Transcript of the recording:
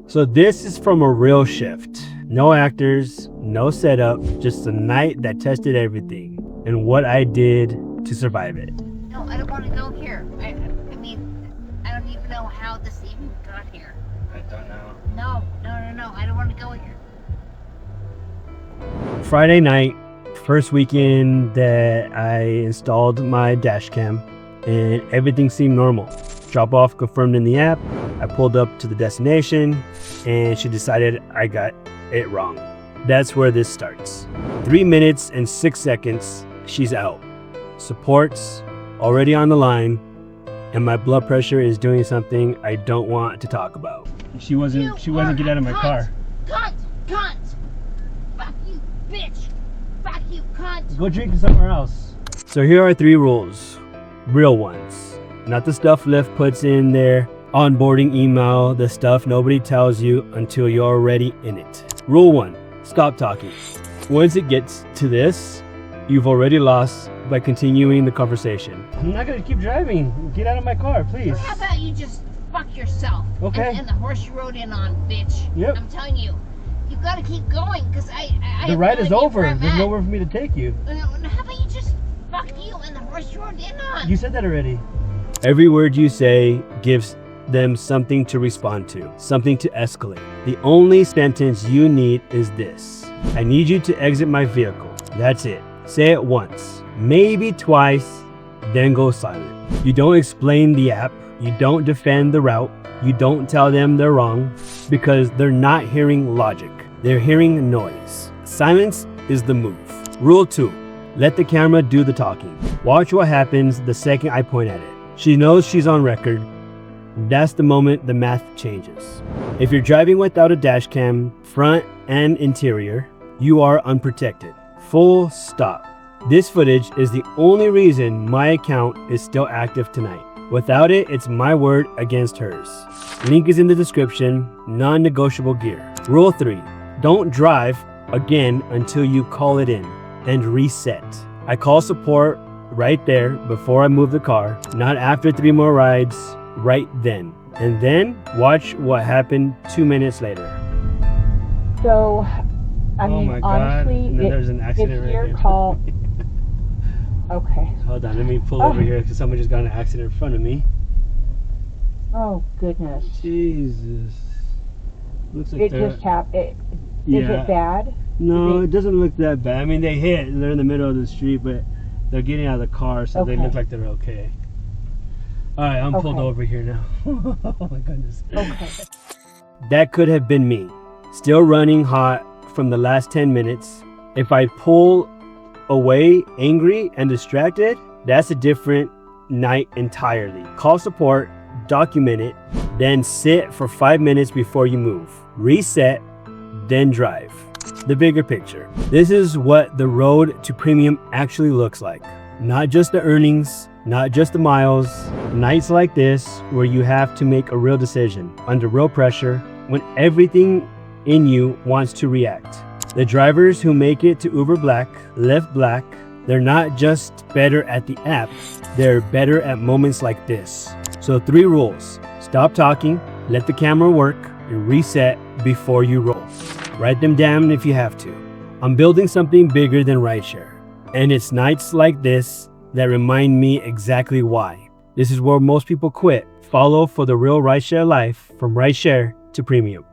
So this is from a real shift. No actors, no setup, just a night that tested everything and what I did to survive it. No, I don't want to go here. I mean, I don't even know how this even got here. I don't know. No, I don't want to go here. Friday night, first weekend that I installed my dash cam, and everything seemed normal. Drop off confirmed in the app. I pulled up to the destination and she decided I got it wrong. That's where this starts. 3 minutes and 6 seconds, she's out. Support's already on the line and my blood pressure is doing something I don't want to talk about. She wasn't get out of my car. Cunt! Fuck you, bitch! Fuck you, cunt! Go drink somewhere else. So here are 3 rules, real ones. Not the stuff Lyft puts in their onboarding email, the stuff nobody tells you until you're already in it. Rule 1, stop talking. Once it gets to this, you've already lost by continuing the conversation. I'm not gonna keep driving. Get out of my car, please. How about you just fuck yourself? Okay. And the horse you rode in on, bitch. Yep. I'm telling you, you gotta keep going, because I the ride is over. There's nowhere for me to take you. How about you just fuck you and the horse you rode in on? You said that already. Every word you say gives them something to respond to, something to escalate. The only sentence you need is this: I need you to exit my vehicle. That's it. Say it once, maybe twice, then go silent. You don't explain the app, you don't defend the route, you don't tell them they're wrong, because they're not hearing logic, they're hearing noise. Silence is the move. Rule 2, let the camera do the talking. Watch what happens the second I point at it. She knows she's on record. That's the moment the math changes. If you're driving without a dash cam, front and interior, you are unprotected. Full stop. This footage is the only reason my account is still active tonight. Without it, it's my word against hers. Link is in the description, non-negotiable gear. Rule 3, don't drive again until you call it in and reset. I call support right there before I move the car, not after 3 more rides, right then. And then watch what happened 2 minutes later. So, I mean, my God. honestly, And then there's an accident right your here. call. Okay. Hold on, let me pull over here because someone just got in an accident in front of me. Oh goodness. Jesus. Looks like It just happened. Is it bad? No, it doesn't look that bad. I mean, they hit. They're in the middle of the street, but they're getting out of the car, so they look like they're okay. All right, I'm pulled over here now. Oh my goodness. Okay. That could have been me. Still running hot from the last 10 minutes. If I pull away angry and distracted, that's a different night entirely. Call support, document it, then sit for 5 minutes before you move. Reset, then drive. The bigger picture. This is what the road to premium actually looks like. Not just the earnings, not just the miles. Nights like this where you have to make a real decision under real pressure when everything in you wants to react. The drivers who make it to Uber Black, Lyft Black, they're not just better at the app, they're better at moments like this. So 3 rules: stop talking, let the camera work, and reset before you roll. Write them down if you have to. I'm building something bigger than rideshare, and it's nights like this that remind me exactly why. This is where most people quit. Follow for the real rideshare life, from rideshare to premium.